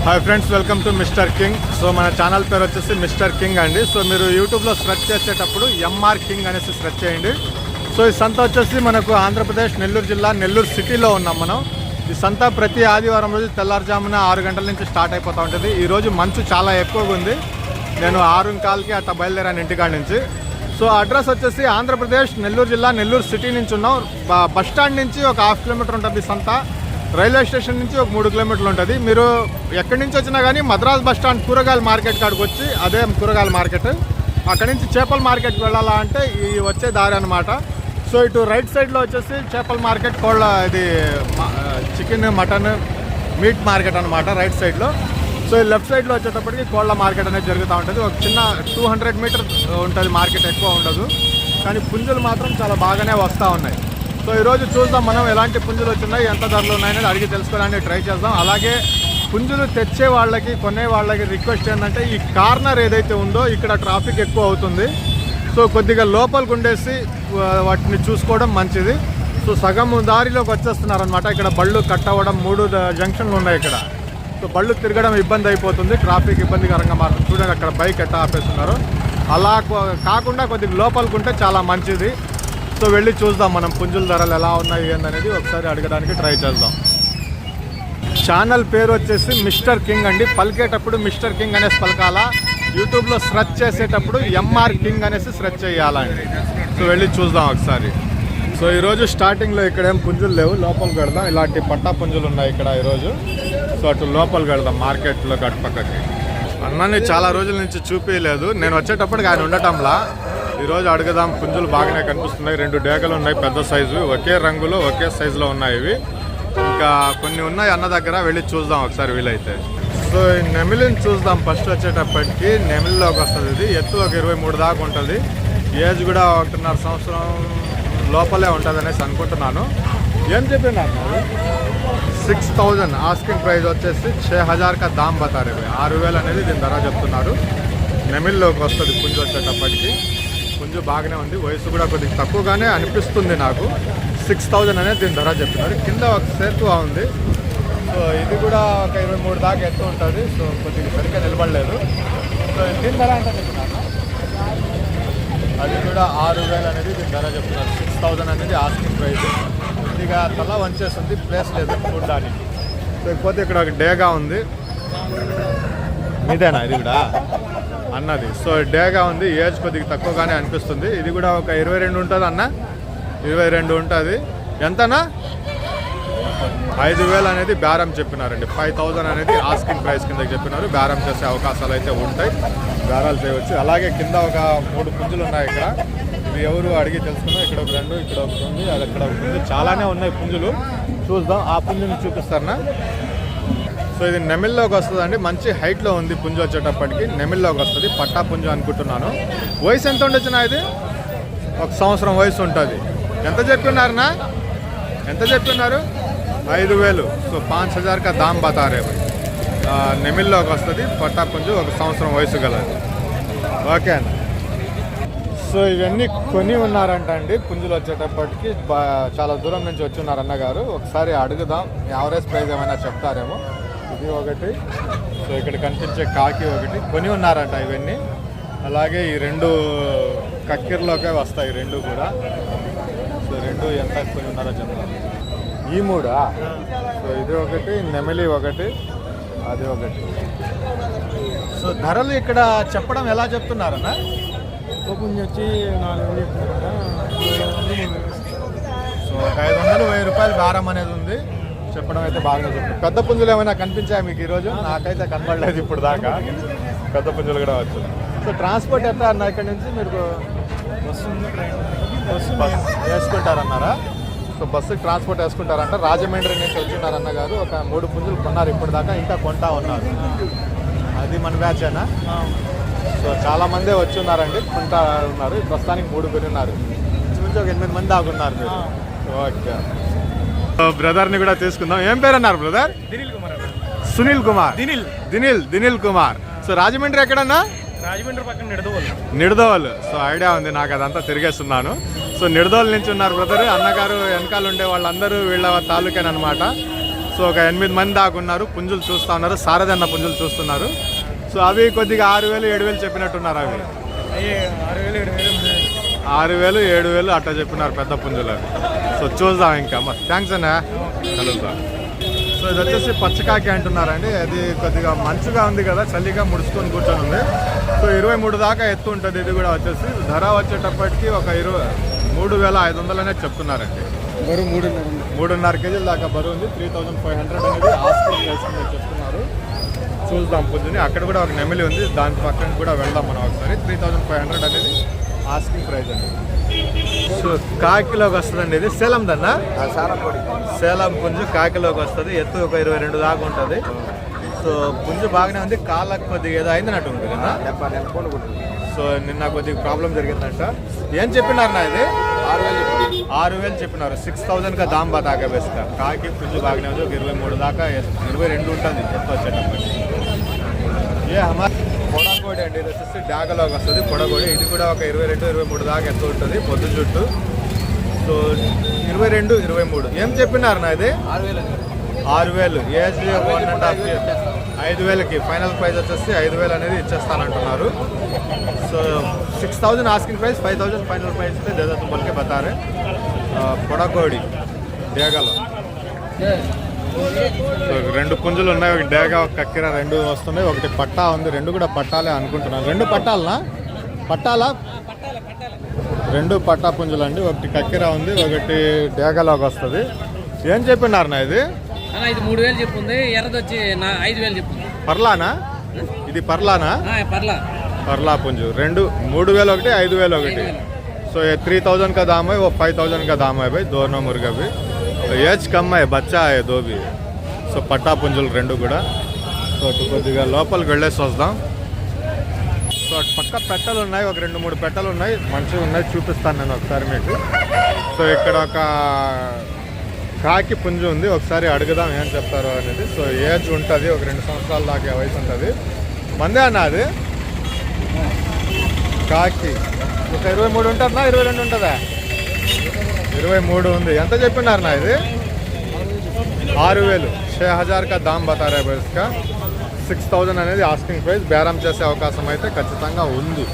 Hi friends, welcome to mister king. So మన channel పేరు వచ్చేసి మిస్టర్ కింగ్ అండి. సో మీరు యూట్యూబ్లో సెర్చ్ చేసేటప్పుడు ఎంఆర్ కింగ్ అనేసి సెర్చ్ చేయండి. సో ఈ సంత వచ్చేసి మనకు ఆంధ్రప్రదేశ్ నెల్లూరు జిల్లా నెల్లూరు సిటీలో ఉన్నాం మనం. ఈ సంత ప్రతి ఆదివారం రోజు తెల్లారుజామున 6 గంటల నుంచి స్టార్ట్ అయిపోతూ ఉంటుంది. ఈరోజు మంచు చాలా ఎక్కువగా ఉంది. నేను 6:15కి అట్లా బయలుదేరాను ఇంటికాడ నుంచి. సో అడ్రస్ వచ్చేసి ఆంధ్రప్రదేశ్ నెల్లూరు జిల్లా నెల్లూరు సిటీ నుంచి ఉన్నాం. బస్ స్టాండ్ నుంచి ఒక 1/2 కిలోమీటర్ ఉంటుంది సంత. రైల్వే స్టేషన్ నుంచి ఒక 3 కిలోమీటర్లు ఉంటుంది. మీరు ఎక్కడి నుంచి వచ్చినా కానీ మద్రాస్ బస్ స్టాండ్ కూరగాయల మార్కెట్ కాడికి వచ్చి, అదే కూరగాయల మార్కెట్, అక్కడి నుంచి చేపల మార్కెట్కి వెళ్ళాలా అంటే ఈ వచ్చే దారి అనమాట. సో ఇటు రైట్ సైడ్లో వచ్చేసి చేపల మార్కెట్, కోళ్ళ ఇది చికెన్ మటన్ మీట్ మార్కెట్ అనమాట రైట్ సైడ్లో. సో ఈ లెఫ్ట్ సైడ్లో వచ్చేటప్పటికి కోళ్ళ మార్కెట్ అనేది జరుగుతూ ఉంటుంది. ఒక చిన్న 200 మీటర్ ఉంటుంది మార్కెట్, ఎక్కువ ఉండదు. కానీ పుంజులు మాత్రం చాలా బాగానే వస్తూ ఉన్నాయి. సో ఈరోజు చూద్దాం మనం ఎలాంటి పుంజులు వచ్చినాయి, ఎంత ధరలు ఉన్నాయని అడిగి తెలుసుకోవడానికి ట్రై చేద్దాం. అలాగే పుంజులు తెచ్చే వాళ్ళకి, కొనే వాళ్ళకి రిక్వెస్ట్ ఏంటంటే, ఈ కార్నర్ ఏదైతే ఉందో ఇక్కడ ట్రాఫిక్ ఎక్కువ అవుతుంది. సో కొద్దిగా లోపలికి ఉండేసి వాటిని చూసుకోవడం మంచిది. సో సగం దారిలోకి వచ్చేస్తున్నారనమాట. ఇక్కడ బళ్ళు కట్ అవ్వడం, 3 జంక్షన్లు ఉన్నాయి ఇక్కడ. సో బళ్ళు తిరగడం ఇబ్బంది అయిపోతుంది, ట్రాఫిక్ ఇబ్బందికరంగా మారుతుంది. చూడండి అక్కడ బైక్ ఎట్టా ఆపేస్తున్నారు. అలా కాకుండా కొద్దిగా లోపలికి ఉంటే చాలా మంచిది. సో వెళ్ళి చూద్దాం మనం పుంజుల ధరలు ఎలా ఉన్నాయి ఏందనేది ఒకసారి అడగడానికి ట్రై చేద్దాం. ఛానల్ పేరు వచ్చేసి మిస్టర్ కింగ్ అండి. పలికేటప్పుడు మిస్టర్ కింగ్ అనేసి పలకాల. యూట్యూబ్లో సెర్చ్ చేసేటప్పుడు ఎంఆర్ కింగ్ అనేసి సెర్చ్ చేయాలండి. సో వెళ్ళి చూద్దాం ఒకసారి. సో ఈరోజు స్టార్టింగ్లో ఇక్కడ ఏం పుంజులు లేవు, లోపలికి వెళదాం. ఇలాంటి పట్టా పుంజులు ఉన్నాయి ఇక్కడ ఈరోజు. సో అటు లోపలికి వెళదాం మార్కెట్లో గడపక్కకి. అన్నని చాలా రోజుల నుంచి చూపించలేదు. నేను వచ్చేటప్పటికి ఆయన ఉండటంలా ఈరోజు అడుగుదాం. పుంజులు బాగానే కనిపిస్తున్నాయి. 2 డేగలు ఉన్నాయి, పెద్ద సైజు, ఒకే రంగులో ఒకే సైజులో ఉన్నాయి ఇవి. ఇంకా కొన్ని ఉన్నాయి అన్న దగ్గర, వెళ్ళి చూద్దాం ఒకసారి వీలైతే. సో ఈ నెమిలిని చూద్దాం. ఫస్ట్ వచ్చేటప్పటికి నెమిలిలోకి వస్తుంది. ఇది ఎత్తు ఒక 23 దాకా ఉంటుంది. ఏజ్ కూడా 1.5 సంవత్సరం లోపలే ఉంటుంది అనేసి అనుకుంటున్నాను. ఏం చెప్పినారు? 6000 ఆస్కింగ్ ప్రైస్ వచ్చేసి 6000 కా దామ్ బతారు. 6000 అనేది దీని ధర చెప్తున్నారు. నెమిలిలోకి వస్తుంది పుంజు వచ్చేటప్పటికి. పుంజు బాగానే ఉంది, వయసు కూడా కొద్దిగా తక్కువగానే అనిపిస్తుంది నాకు. 6000 అనేది దీని ధర చెప్తున్నారు. కింద ఒక సేతు ఉంది. సో ఇది కూడా ఒక 23 దాకా ఎత్తు ఉంటుంది. సో కొద్దిగా సరిగ్గా నిలబడలేదు. సో దీని ధర ఎంత చెప్తున్నారు? అది కూడా 6000 అనేది దీని ధర చెప్తున్నారు. 6000 అనేది ఆస్కింగ్ ప్రైస్. కొద్దిగా తల వంచేస్తుంది, ప్లేస్ లేదు చూడడానికి. లేకపోతే ఇక్కడ ఒక డేగా ఉంది. ఇదేనా ఇది కూడా అన్నది? సో డేగా ఉంది, ఏజ్ కొద్దిగా తక్కువగానే అనిపిస్తుంది. ఇది కూడా ఒక 22 ఉంటుంది అన్న, 22 ఉంటుంది. ఎంతనా? 5000 అనేది బేరం చెప్పినారండి. 5000 అనేది ఆస్కింగ్ ప్రైస్ కింద చెప్పినారు. బేరం చేసే అవకాశాలు అయితే ఉంటాయి, బేరాలు చేయవచ్చు. అలాగే కింద ఒక 3 పుంజులు ఉన్నాయి ఇక్కడ. ఇవి ఎవరు అడిగి తెలుసుకున్నాం. ఇక్కడ ఒక 2, ఇక్కడ ఒకటి ఉంది, అది అక్కడ ఒకటి ఉంది. చాలానే ఉన్నాయి పుంజులు. చూద్దాం. ఆ పుంజుని చూపిస్తారనా? సో ఇది నెమిల్లోకి వస్తుందండి. మంచి హైట్లో ఉంది పుంజు వచ్చేటప్పటికి. నెమిల్లోకి వస్తుంది, పట్టా పుంజు అనుకుంటున్నాను. వయసు ఎంత ఉండొచ్చునా? ఇది 1 సంవత్సరం వయసు ఉంటుంది. ఎంత చెప్పినారనా? ఎంత చెప్పినారు? 5000. సో 5000 కా దామ్ బతారే. నెమిల్లోకి వస్తుంది, పట్టా పుంజు, 1 సంవత్సరం వయసు గలది. ఓకే అన్న. సో ఇవన్నీ కొని ఉన్నారంట అండి పుంజులు వచ్చేటప్పటికి. చాలా దూరం నుంచి వచ్చి ఉన్నారు అన్నగారు. ఒకసారి అడుగుదాం, యావరేజ్ ప్రైస్ ఏమైనా చెప్తారేమో. ఇది ఒకటి. సో ఇక్కడ కనిపించే కాకి ఒకటి కొని ఉన్నారంట ఇవన్నీ. అలాగే ఈ 2 కక్కిర్లోకే వస్తాయి 2 కూడా. సో 2 ఎంత కొని ఉన్నారో చెప్తారు. ఈ 3. సో ఇది ఒకటి, నెమిలి ఒకటి, అది ఒకటి. సో ధరలు ఇక్కడ చెప్పడం ఎలా చెప్తున్నారన్నా? పుంజు వచ్చి 4000 సో 500, 1000 రూపాయలు బేరం అనేది ఉంది. చెప్పడం అయితే బాగా చెప్తుంది. పెద్ద పుంజులు ఏమైనా కనిపించాయి మీకు ఈరోజు? నాకైతే కనబడలేదు ఇప్పుడు దాకా. పెద్ద పుంజులు కూడా వచ్చు. సో ట్రాన్స్పోర్ట్ ఎట్లా అన్న? ఇక్కడ నుంచి మీరు బస్సు వేసుకుంటారన్నారా? సో బస్సుకి ట్రాన్స్పోర్ట్ వేసుకుంటారంట. రాజమండ్రి నుంచి వచ్చిన్నారన్న గారు. ఒక 3 పుంజులు కొన్నారు ఇప్పుడు దాకా, ఇంకా కొంటా ఉన్నారు. అది మన బ్యాచేనా? సో చాలామందే వచ్చి ఉన్నారండి, కొంటా ఉన్నారు. ప్రస్తుతానికి 3 కొని ఉన్నారు. నుంచి ఒక 8 మంది దాకా ఉన్నారు మీరు. ఓకే. బ్రదర్ని కూడా తీసుకుందాం. ఏం పేరు అన్నారు బ్రదర్? సునీల్ కుమార్. దినిల్ కుమార్. సో రాజమండ్రి ఎక్కడన్నా? రాజమండ్రి పక్కన నిడదవోలు. సో ఐడియా ఉంది నాకు, అదంతా తిరిగేస్తున్నాను. సో నిడదవోలు నుంచి ఉన్నారు బ్రదర్. అన్నగారు వెనకాల ఉండే వాళ్ళందరూ వీళ్ళ తాలూకేనమాట. సో ఒక 8 మంది దాకా ఉన్నారు, పుంజులు చూస్తూ ఉన్నారు, సారదన్న పుంజులు చూస్తున్నారు. సో అవి కొద్దిగా 6,000 7,000 చెప్పినట్టున్నారు. అవి అయ్యి 6,000 7,000 6,000 7,000 అట్లా చెప్పినారు పెద్ద పుంజులు అవి. సో చూద్దాం ఇంకా. థ్యాంక్స్ అన్న, కలుద్దాం. సో ఇది వచ్చేసి పచ్చకాకి అంటున్నారండి. అది కొద్దిగా మంచుగా ఉంది కదా, చలిగా ముడుచుకొని కూర్చొని ఉంది. సో 23 దాకా ఎత్తు ఉంటుంది. ఇది కూడా వచ్చేసి ధర వచ్చేటప్పటికి ఒక 3,500 అనేది చెప్తున్నారండి. బరువు 3.5 కేజీల దాకా బరువు ఉంది. 3,500 అనేది ఆస్కింగ్ ప్రైస్ కింద చెప్తున్నారు. చూద్దాం పుంజుని. అక్కడ కూడా ఒక నెమిలి ఉంది, దాని పక్కన కూడా వెళ్దాం మనం ఒకసారి. 3,500 అనేది ఆస్కింగ్ ప్రైస్ అండి. సో కాకిలోకి వస్తుందండి. ఇది సేలం దన్నా, సేలం పుంజు కాకిలోకి వస్తుంది. ఎత్తు ఒక 22 దాకా ఉంటుంది. సో పుంజు బాగానే ఉంది. కాళ్ళకు కొద్దిగా ఏదో అయిందన్నట్టు ఉంది కదా. సో నిన్న కొద్దిగా ప్రాబ్లం జరిగిందంట. ఏం చెప్పినారు నా ఇది? 6,000 చెప్పినారు. 6,000 దామ్ బాగా వేస్తా. కాకి పుంజు బాగానే ఉంది. ఒక 23 దాకా 22 ఉంటుంది ఎత్తు వచ్చేటప్పటికి. పొడగోడి అండి. ఇది వచ్చేసి డాగలోకి వస్తుంది. పొడగోడి ఇది కూడా ఒక 22-23 దాకా ఎత్తు ఉంటుంది పొద్దు చుట్టూ. సో 22-23 ఏం చెప్పినారు నా ఇది? 6,000. Age 1.5 years. 5,000కి ఫైనల్ ప్రైస్ వచ్చేసి 5,000 అనేది ఇచ్చేస్తానంటున్నారు. So 6,000 asking price, 5,000 final price అయితే దేదాపు బల్కే బతారే. పొడగోడి డేగలో. సో 2 పుంజులు ఉన్నాయి. ఒక డేగ, ఒక కక్కెర 2 వస్తున్నాయి. ఒకటి పట్టా ఉంది. 2 కూడా పట్టాలే అనుకుంటున్నాను. 2 పట్టాలనా? పట్టాలా? 2 పట్టా పుంజులు అండి. ఒకటి కక్కెర ఉంది, ఒకటి డేగలోకి వస్తుంది. ఏం చెప్పినారు నా ఇది? ఇది 3,000 చెప్పుంది. ఎర్రది వచ్చి 5,000 చెప్పుంది. పర్లానా? ఇది పర్లానా? పర్లా పుంజు 2. 3,000 ఒకటి, 5,000 ఒకటి. సో 3,000 का दाम है, वो 5,000 का दाम है भाई. दोनों मुर्गा भी. तो एज कम है, बच्चा है 2 भी. సో పట్టా పుంజులు 2 కూడా. సో అటు కొద్దిగా లోపలికి వెళ్ళేసి వద్దాం. సో అటు పక్క పెట్టలు ఉన్నాయి. ఒక 2-3 పెట్టలు ఉన్నాయి, మంచిగా ఉన్నాయి. చూపిస్తాను నేను ఒకసారి మీకు. సో ఇక్కడ ఒక కాకి పుంజు ఉంది. ఒకసారి అడుగుదాం ఏం చెప్తారో అనేది. సో ఏజ్ ఉంటుంది, ఒక 2 సంవత్సరాల దాకా వయసు ఉంటుంది. మందే అన్న అది కాకి. ఒక 23 ఉంటుందా, 22 ఉంటుందా? 23 ఉంది. ఎంత చెప్పినారు నా ఇది? 6,000. 6,000 का दाम बता रहे हैं इसका. 6,000 అనేది ఆస్కింగ్ ప్రైస్. బేరం చేసే అవకాశం అయితే ఖచ్చితంగా ఉంది.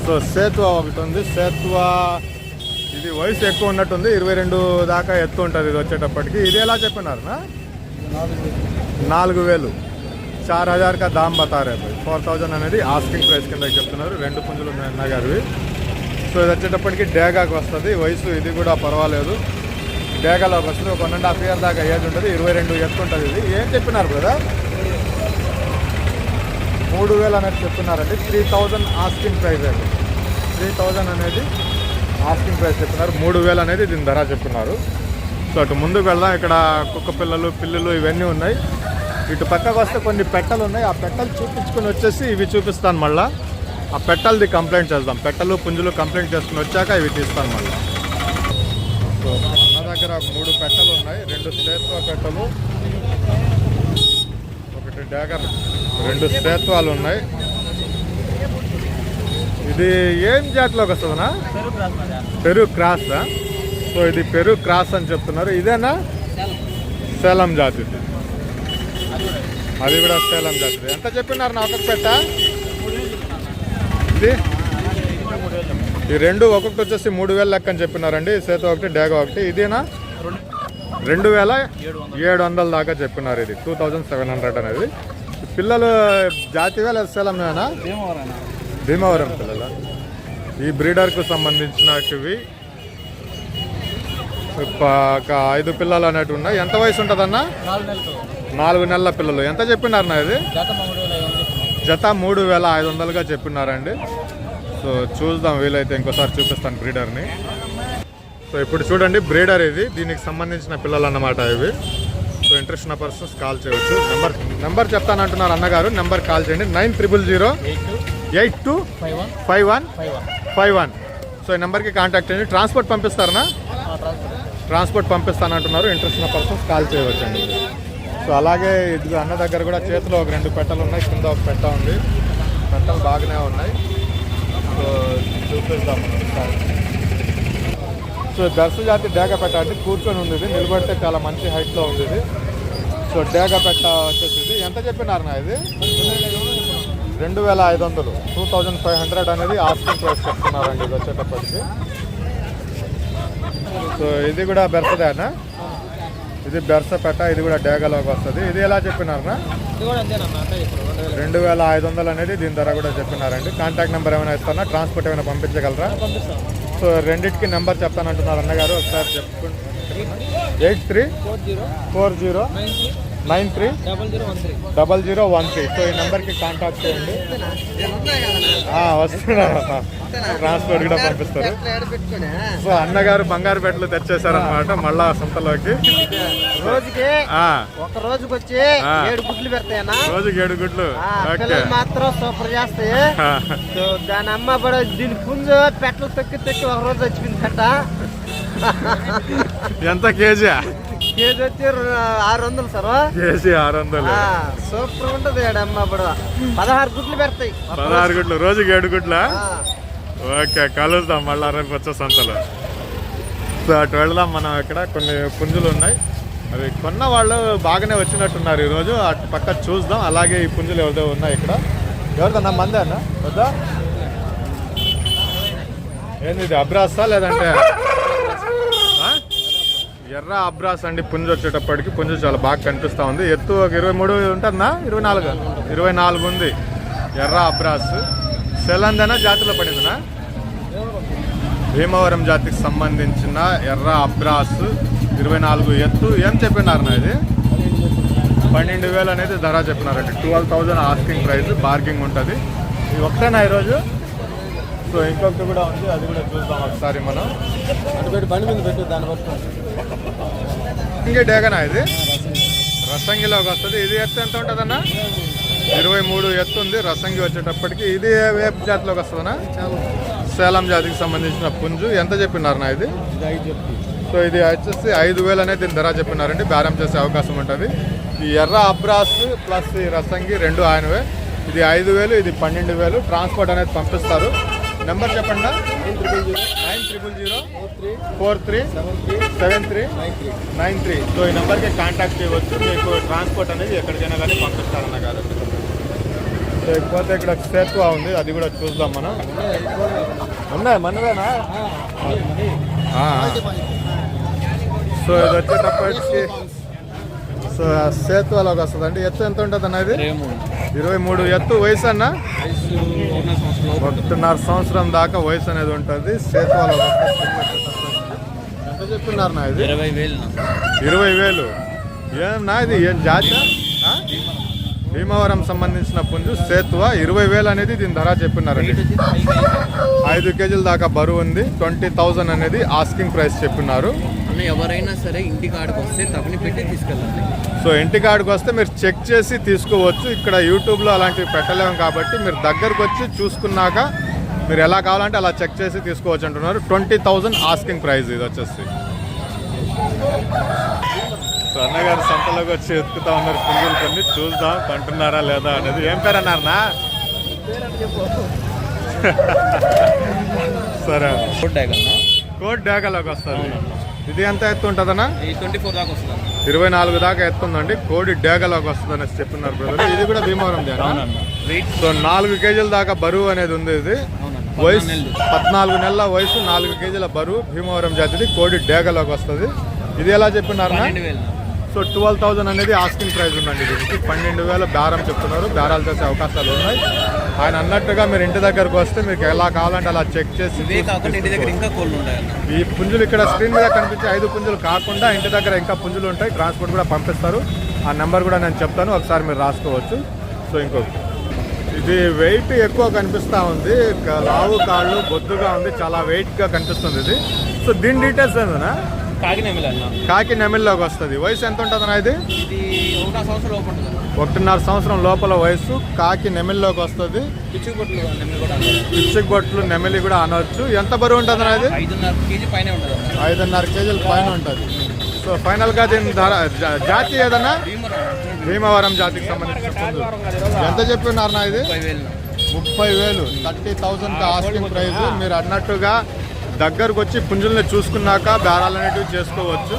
సో సేతువా ఒకటి ఉంది. సేతువా ఇది వయసు ఎక్కువ ఉన్నట్టుంది. 22 దాకా ఎత్తు ఉంటుంది ఇది వచ్చేటప్పటికి. ఇది ఎలా చెప్పినారు? 4,000. 4,000 का दाम बता रहे हैं. 4,000 అనేది ఆస్కింగ్ ప్రైస్ కింద చెప్తున్నారు. 2 పుంజులు ఉన్నాయి గారివి. సో ఇది వచ్చేటప్పటికి డేగాకి వస్తుంది. వయసు ఇది కూడా పర్వాలేదు. డేగాలోకి వస్తుంది. ఒక 1.5 year దాకా ఏజ్ ఉంటుంది. 22 ఎత్తు ఉంటుంది. ఇది ఏం చెప్పినారు కదా? 3,000 అనేది చెప్తున్నారండి. 3,000 ఆస్కింగ్ ప్రైస్ అండి. 3,000 అనేది ఆస్కింగ్ ప్రైస్ చెప్తున్నారు. 3,000 అనేది దీని ధర చెప్తున్నారు. సో అటు ముందుకు వెళ్దాం. ఇక్కడ కుక్క పిల్లలు, పిల్లులు ఇవన్నీ ఉన్నాయి. ఇటు పక్కకు వస్తే కొన్ని పెట్టలు ఉన్నాయి. ఆ పెట్టలు చూపించుకొని వచ్చేసి ఇవి చూపిస్తాను. మళ్ళీ ఆ పెట్టలది కంప్లైంట్ చేద్దాం. పెట్టలు పుంజులు కంప్లైంట్ చేసుకుని వచ్చాక ఇవి తీస్తాను మళ్ళీ. సో నా దగ్గర 3 పెట్టలు ఉన్నాయి. 2 సేత్వా పెట్టలు, ఒకటి డాగర్, 2 సేత్వాలు ఉన్నాయి. ఇది ఏం జాతిలోకి వస్తుందనా? Peru cross. సో ఇది పెరు క్రాస్ అని చెప్తున్నారు. ఇదేనా సేలం జాతి? అది కూడా సేలం జాతి. ఎంత చెప్పినారు నా ఒక్కొక్క పెట్ట? ఇది ఈ 2 ఒక్కొక్కటి వచ్చేసి 3,000 లెక్క అని చెప్పినారండి. సేత ఒకటి, డేగ ఒకటి. ఇదేనా 2,700 దాకా చెప్పినారు. ఇది 2,700 అనేది. పిల్లలు జాతివే లేదా సేలంనా? భీమవరం పిల్లల. ఈ బ్రీడర్కు సంబంధించినవి ఒక 5 పిల్లలు అనేవి ఉన్నాయి. ఎంత వయసు ఉంటుందన్న? 4 నెలల పిల్లలు. ఎంత చెప్పినారు నా ఇది? జత 3,500గా చెప్పినారండి. సో చూద్దాం, వీలైతే ఇంకోసారి చూపిస్తాను బ్రీడర్ని. సో ఇప్పుడు చూడండి బ్రీడర్ ఇది. దీనికి సంబంధించిన పిల్లలు అన్నమాట ఇవి. సో ఇంట్రెస్ట్ ఉన్న పర్సన్స్ కాల్ చేయవచ్చు. నెంబర్ చెప్తానంటున్నారు అన్నగారు. నెంబర్ కాల్ చేయండి. 9000825151. సో ఈ నెంబర్కి కాంటాక్ట్ చేయండి. ట్రాన్స్పోర్ట్ పంపిస్తారనా? ట్రాన్స్పోర్ట్ పంపిస్తానంటున్నారు. ఇంట్రెస్ట్ ఉన్న పర్సన్స్ కాల్ చేయవచ్చండి. సో అలాగే ఇది అన్న దగ్గర కూడా చేతిలో ఒక 2 పెట్టలు ఉన్నాయి. కింద ఒక పెట్ట ఉంది. పెట్టలు బాగానే ఉన్నాయి. సో చూపిస్తాం. సో దర్శ జాతి డేగ పెట్ట అంటే కూర్చొని ఉంది. ఇది నిలబడితే చాలా మంచి హైట్లో ఉంది. ఇది సో డేగ పెట్ట వచ్చేసి ఇది ఎంత చెప్పినారు ఇది 2500 2500 అనేది ఆస్కింగ్ ప్రైస్ చెప్తున్నారండి ఇది వచ్చేటప్పటికి. సో ఇది కూడా బెర్సదేనా, ఇది బెర్స పెట్ట, ఇది కూడా డేగలోకి వస్తుంది. ఇది ఎలా చెప్పినారనా? 2500 అనేది దీని ధర కూడా చెప్పినారండి. కాంటాక్ట్ నెంబర్ ఏమైనా ఇస్తానా, ట్రాన్స్పోర్ట్ ఏమైనా పంపించగలరా? సో రెండింటికి నెంబర్ చెప్తానంటున్నారు అన్నగారు, ఒకసారి చెప్పుకుంటే 8340930013. సో ఈ నెంబర్కి కాంటాక్ట్ చేయండి. వస్తున్నారు, ట్రాన్స్పోర్ట్ కూడా పంపిస్తారు. సో అన్నగారు బంగారు పెట్టలు తెచ్చేసారనమాట మళ్ళా సంతలోకి. రోజుకి ఆ, ఒక రోజుకి వచ్చి 7 గుడ్లు పెడతాయన్నా. రోజుకి 7 గుడ్లు. ఓకే, పిల్లలు మాత్రం సూపర్ చేస్తాయి. సో దాని అమ్మ కూడా దీని పుంజు పెట్టలు తొక్కి ఒక రోజు వచ్చింది పెట్ట. ఎంత కేజీ? కేజీ వచ్చి 600 సార్. కేజీ 600. సూపర్ ఉంటది అమ్మ ఇప్పుడు 16 గుడ్లు పెడతాయి. 16 గుడ్లు, రోజుకి 7 గుడ్ల. ఓకే, కలుద్దాం మళ్ళా రేపు వచ్చే సంతలో. సో అటు వెళదాం మనం. ఇక్కడ కొన్ని పుంజులు ఉన్నాయి, అవి కొన్న వాళ్ళు బాగానే వచ్చినట్టున్నారు ఈరోజు. అటు పక్క చూద్దాం. అలాగే ఈ పుంజులు ఎవరిదో ఉన్నాయి ఇక్కడ. ఎవరిదన్నా మందే అన్న వద్దా? ఏంది ఇది, అబ్రాసా లేదంటే ఎర్ర అబ్రాస్ అండి? పుంజు వచ్చేటప్పటికి పుంజు చాలా బాగా కనిపిస్తూ ఉంది. ఎత్తు ఒక 23 ఉంటుందా? 24 ఉంది. ఎర్ర అబ్రాస్ సెలందన జాతిలో పడిందినా? భీమవరం జాతికి సంబంధించిన ఎర్ర అబ్రాస్ 24 ఎత్తు. ఏం చెప్పినారు నా ఇది? 12,000 అనేది ధర చెప్పినారండి. 12,000 ఆస్కింగ్ ప్రైస్, బార్గింగ్ ఉంటుంది. ఇది ఒకటేనా ఈరోజు? సో ఇంకొకటి కూడా ఉంది, అది కూడా చూద్దాం ఒకసారి మనం. అటు పెట్టి బండి మీద పెట్టు, దాన్ని బట్టి ఇంకే డేగనా ఇది? రసంగిలోకి వస్తుంది. ఇది ఎత్తు ఎంత ఉంటుందన్నా? 23 ఎత్తు ఉంది. రసంగి వచ్చేటప్పటికి ఇది వేపు జాతిలోకి వస్తుందన్నా? సేలం జాతికి సంబంధించిన పుంజు. ఎంత చెప్పినారు నా ఇది? సో ఇది వచ్చేసి 5,000 అనేది దీని ధర చెప్పినారండి. బేరం చేసే అవకాశం ఉంటుంది. ఈ ఎర్ర అబ్రాస్ ప్లస్ ఈ రసంగి రెండు ఆయనవే. ఇది 5,000, ఇది 12,000. ట్రాన్స్పోర్ట్ అనేది పంపిస్తారు. నెంబర్ చెప్పండి. 900043739393. సో ఈ నెంబర్కి కాంటాక్ట్ చేయవచ్చు. మీకు ట్రాన్స్పోర్ట్ అనేది ఎక్కడికైనా కానీ పంపిస్తారన్న గారు. లేకపోతే ఇక్కడ సేతువా ఉంది, అది కూడా చూద్దాం మనం. ఉన్నాయి మనవేనా? సో ఇది వచ్చేటప్పటికి సో సేతువాలోకి వస్తుందండి. ఎత్తు ఎంత ఉంటుంది అన్న ఇది? 23 ఎత్తు. వయసు అన్న 1.5 సంవత్సరం దాకా వయసు అనేది ఉంటుంది. సేతువాలోకి వస్తుంది. ఎంత చెప్తున్నారు నా ఇది? 20,000. ఏమన్నా ఇది? ఏం జాతి? భీమవరం సంబంధించిన పుంజు సేతువా. 20,000 అనేది దీని ధర చెప్పినారండి. 5 కేజీల దాకా బరువు ఉంది. 20,000 అనేది ఆస్కింగ్ ప్రైస్ చెప్పినారు. ఎవరైనా సరే ఇంటి కాడికి వస్తే తప్పని పెట్టి తీసుకెళ్ళండి. సో ఇంటి కాడికి వస్తే మీరు చెక్ చేసి తీసుకోవచ్చు. ఇక్కడ యూట్యూబ్లో అలాంటివి పెట్టలేము కాబట్టి మీరు దగ్గరకు వచ్చి చూసుకున్నాక మీరు ఎలా కావాలంటే అలా చెక్ చేసి తీసుకోవచ్చు అంటున్నారు. 20,000 ఆస్కింగ్ ప్రైస్ ఇది వచ్చేసి. సో అన్నగారు సంతలోకి వచ్చి ఎత్తుకుతా ఉన్నారు పుంజులు కొన్ని. చూద్దాం కొంటున్నారా లేదా అనేది. ఏం పేరు అన్నారనా? సరే, కోట్ డేగలోకి వస్తుంది. ఇది ఎంత ఎత్తు ఉంటుందన్నా? 24 దాకా వస్తుంది. 24 దాకా ఎత్తుందండి. కోడి డేగలోకి వస్తుంది అనేసి చెప్పినారు బ్రదర్. ఇది కూడా భీమవరం. సో 4 కేజీల దాకా బరువు అనేది ఉంది. ఇది వయసు 14 నెలల వయసు, 4 కేజీల బరువు. భీమవరం జాతిది. కోడి డేగలోకి వస్తుంది. ఇది ఎలా చెప్పినారు? సో 12,000 అనేది ఆస్కింగ్ ప్రైస్ ఉందండి. దీనికి 12,000 బేరం చెప్తున్నారు. బేరాలు చేసే అవకాశాలు ఉన్నాయి. ఆయన అన్నట్టుగా మీరు ఇంటి దగ్గరకు వస్తే మీకు ఎలా కావాలంటే అలా చెక్ చేసి ఈ పుంజులు ఇక్కడ స్క్రీన్ మీద కనిపించే 5 పుంజులు కాకుండా ఇంటి దగ్గర ఇంకా పుంజులు ఉంటాయి. ట్రాన్స్పోర్ట్ కూడా పంపిస్తారు. ఆ నెంబర్ కూడా నేను చెప్తాను, ఒకసారి మీరు రాసుకోవచ్చు. సో ఇంకొకటి, ఇది వెయిట్ ఎక్కువ కనిపిస్తూ ఉంది. లావు కాళ్ళు, బొద్దుగా ఉంది, చాలా వెయిట్గా కనిపిస్తుంది ఇది. సో దీని డీటెయిల్స్ ఏంటన్నా? కాకి నెమిల్లోకి వస్తుంది. వయసు ఎంత ఉంటుంది అన్న ఇది? 1.5 సంవత్సరం లోపల వయసు. కాకి నెమిల్లోకి వస్తుంది. పిచ్చిగొట్లు నెమిలి కూడా అనవచ్చు. ఎంత బరువు ఉంటుంది అన్న ఇది? 5.5 కేజీల పైన ఉంటుంది. సో ఫైనల్గా దీని ధర జాతి ఏదన్నా? భీమవరం జాతికి సంబంధించిన ఎంత చెప్పినారు నా ఇది? 30,000. 30,000 ఆస్కింగ్ ప్రైస్. మీరు అన్నట్టుగా దగ్గరకు వచ్చి పుంజుల్ని చూసుకున్నాక బేరాలు అనేటివి చేసుకోవచ్చు.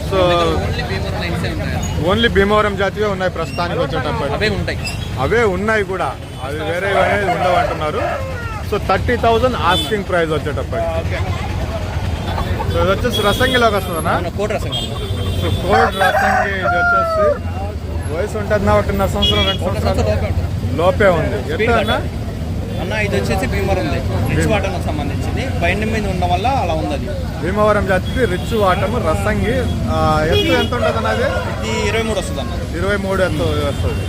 సో ఓన్లీ భీమవరం లైన్సే ఉంటాయి. ఓన్లీ భీమవరం జాతివే ఉన్నాయి ప్రస్తుతానికి వచ్చేటప్పుడు. అవే ఉంటాయి. అవే ఉన్నాయి కూడా, అవి వేరే అనేది ఉండవు అంటున్నారు. సో 30,000 ఆస్కింగ్ ప్రైస్ వచ్చేటప్పుడు. సో ఇది వచ్చేసి రసంగిలోకి వస్తుందన్నా. కోటి రసం సో కోడ్ రసంగి ఇది వచ్చేసి వయసు ఉంటుంది నా 1.5 సంవత్సరం 2 సంవత్సరాలు లోపే ఉంది. ఎంత అన్నా అన్న ఇది వచ్చేసి భీమవరం రిచ్ వాటర్ సంబంధించింది. బైండింగ్ మీద ఉండడం వల్ల అలా ఉంది. అది భీమవరం జాతికి రిచ్ వాటము రసంగి. ఎత్తు ఎంత ఉంటుంది అన్నది? ఇది 23 వస్తుంది అన్న. 23 ఎత్తు వస్తుంది.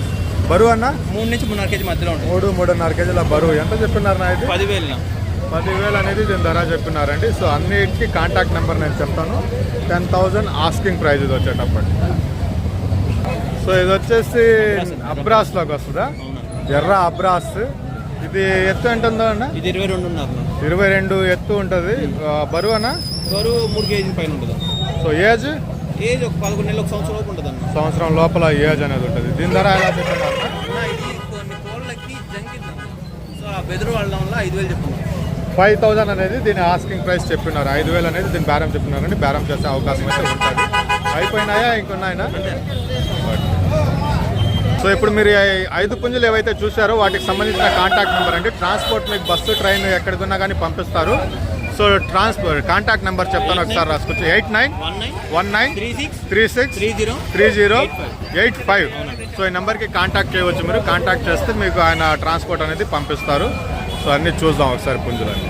బరువు అన్న 3 నుంచి 3.5 కేజీ మధ్యలో ఉంటుంది. 3-3.5 కేజీల బరువు. ఎంత చెప్పినారు నా ఇది? 10,000. 10,000 అనేది దీని ధర చెప్పినారండి. సో అన్నిటికీ కాంటాక్ట్ నెంబర్ నేను చెప్తాను. 10,000 ఆస్కింగ్ ప్రైజ్ ఇది వచ్చేటప్పటి. సో ఇది వచ్చేసి అబ్రాస్లోకి వస్తుందా? ఎర్ర అబ్రాస్. ఇది ఎత్తు ఎంత ఉందో అన్న? ఇది 22 ఉన్నారు. 22 ఎత్తు ఉంటుంది. బరువు అన్న? బరువు 3 కేజీ పైన ఉంటుంది. సో ఏజ్ ఒక 11 నెలలు 1 సంవత్సరం లోపు ఉంటుంది అన్న. సంవత్సరం లోపల ఏజ్ అనేది ఉంటుంది. దీని ధర ఎలా చెప్పినారు? ఇది కొన్ని కోళ్ళకి జంకింది. సో ఆ బెదురు వాళ్ళ వల్ల 5,000 చెప్తున్నాం. 5,000 అనేది దీని ఆస్కింగ్ ప్రైస్ చెప్పినారు. 5,000 అనేది దీని బేరం చెప్పినారండి. బేరం చేసే అవకాశం అయితే ఉంటుంది. అయిపోయినాయా ఇంకొన్నాయనా? సో ఇప్పుడు మీరు 5 పుంజులు ఏవైతే చూసారో వాటికి సంబంధించిన కాంటాక్ట్ నెంబర్ అండి. ట్రాన్స్పోర్ట్ మీకు బస్సు ట్రైన్ ఎక్కడికన్నా కానీ పంపిస్తారు. సో కాంటాక్ట్ నెంబర్ చెప్తాను ఒకసారి రాసుకోవచ్చు. 8919363085. సో ఈ నెంబర్కి కాంటాక్ట్ చేయవచ్చు. మీరు కాంటాక్ట్ చేస్తే మీకు ఆయన ట్రాన్స్పోర్ట్ అనేది పంపిస్తారు. సో అన్నీ చూద్దాం ఒకసారి పుంజులన్నీ.